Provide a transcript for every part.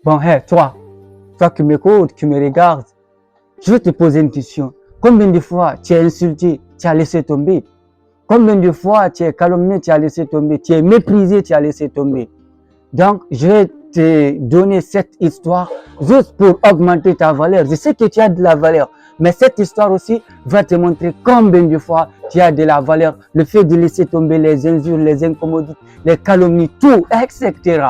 Bon, hey, toi qui m'écoutes, qui me regardes, je vais te poser une question. Combien de fois tu es insulté, tu as laissé tomber? Combien de fois tu es calomnié, tu as laissé tomber? Tu es méprisé, tu as laissé tomber? Donc, je vais te donner cette histoire juste pour augmenter ta valeur. Je sais que tu as de la valeur, mais cette histoire aussi va te montrer combien de fois tu as de la valeur. Le fait de laisser tomber les injures, les incommodités, les calomnies, tout, etc.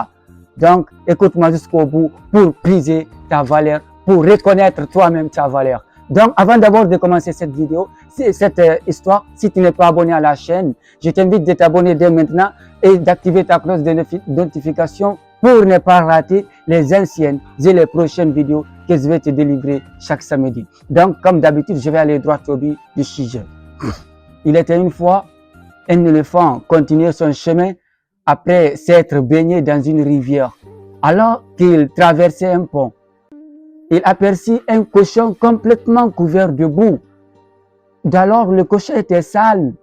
Donc, écoute-moi jusqu'au bout pour briser ta valeur, pour reconnaître toi-même ta valeur. Donc, avant d'abord de commencer cette vidéo, cette histoire, si tu n'es pas abonné à la chaîne, je t'invite de t'abonner dès maintenant et d'activer ta cloche de notification pour ne pas rater les anciennes et les prochaines vidéos que je vais te délivrer chaque samedi. Donc, comme d'habitude, je vais aller droit au but du sujet. Il était une fois un éléphant continuait son chemin après s'être baigné dans une rivière. Alors qu'il traversait un pont, il aperçut un cochon complètement couvert de boue. D'alors, le cochon était sale,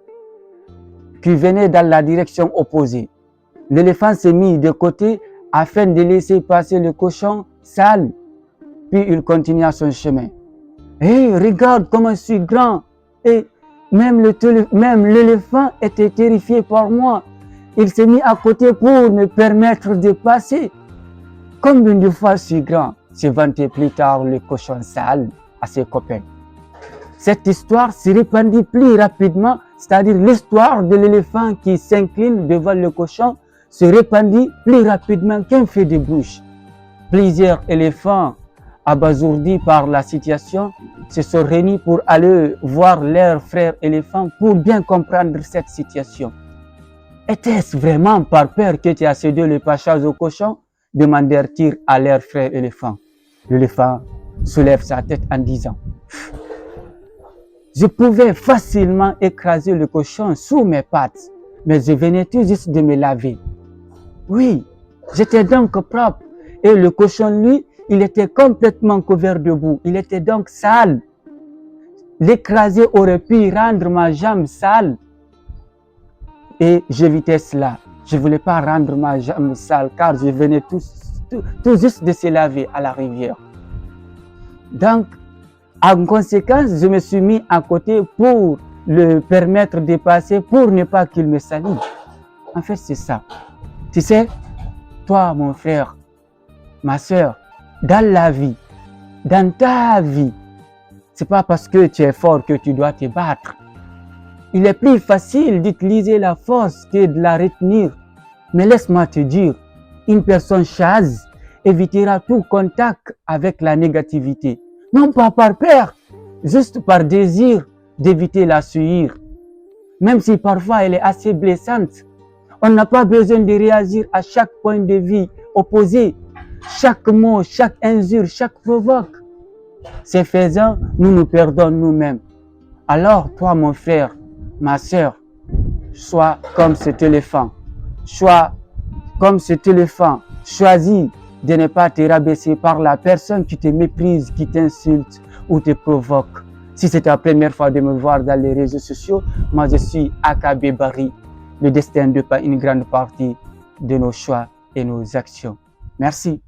qui venait dans la direction opposée. L'éléphant s'est mis de côté afin de laisser passer le cochon sale, puis il continua son chemin. Hey, regarde comment je suis grand! Et même l'éléphant était terrifié par moi. Il s'est mis à côté pour me permettre de passer. Combien de fois je suis grand? Se vantait plus tard le cochon sale à ses copains. Cette histoire se répandit plus rapidement, c'est-à-dire l'histoire de l'éléphant qui s'incline devant le cochon se répandit plus rapidement qu'un feu de bouche. Plusieurs éléphants, abasourdis par la situation, se sont réunis pour aller voir leur frère éléphant pour bien comprendre cette situation. Était-ce vraiment par peur que tu as cédé le passage au cochon? Demandèrent-ils à leur frère éléphant. L'éléphant soulève sa tête en disant: je pouvais facilement écraser le cochon sous mes pattes, mais je venais tout juste de me laver. Oui, j'étais donc propre, et le cochon, lui, il était complètement couvert de boue, il était donc sale. L'écraser aurait pu rendre ma jambe sale, et j'évitais cela. Je ne voulais pas rendre ma jambe sale, car je venais tout juste de se laver à la rivière. Donc, en conséquence, je me suis mis à côté pour le permettre de passer, pour ne pas qu'il me salisse. En fait, c'est ça. Tu sais, toi, mon frère, ma soeur, dans la vie, dans ta vie, c'est pas parce que tu es fort que tu dois te battre. Il est plus facile d'utiliser la force que de la retenir. Mais laisse-moi te dire, une personne chasse évitera tout contact avec la négativité. Non pas par peur, juste par désir d'éviter la suivre. Même si parfois elle est assez blessante, on n'a pas besoin de réagir à chaque point de vue opposé, chaque mot, chaque injure, chaque provoque. C'est faisant, nous nous perdons nous-mêmes. Alors toi mon frère, ma soeur, sois comme cet éléphant. Sois comme cet éléphant. Choisis de ne pas te rabaisser par la personne qui te méprise, qui t'insulte ou te provoque. Si c'est ta première fois de me voir dans les réseaux sociaux, moi je suis AKB Barry. Le destin ne dépend pas une grande partie de nos choix et nos actions. Merci.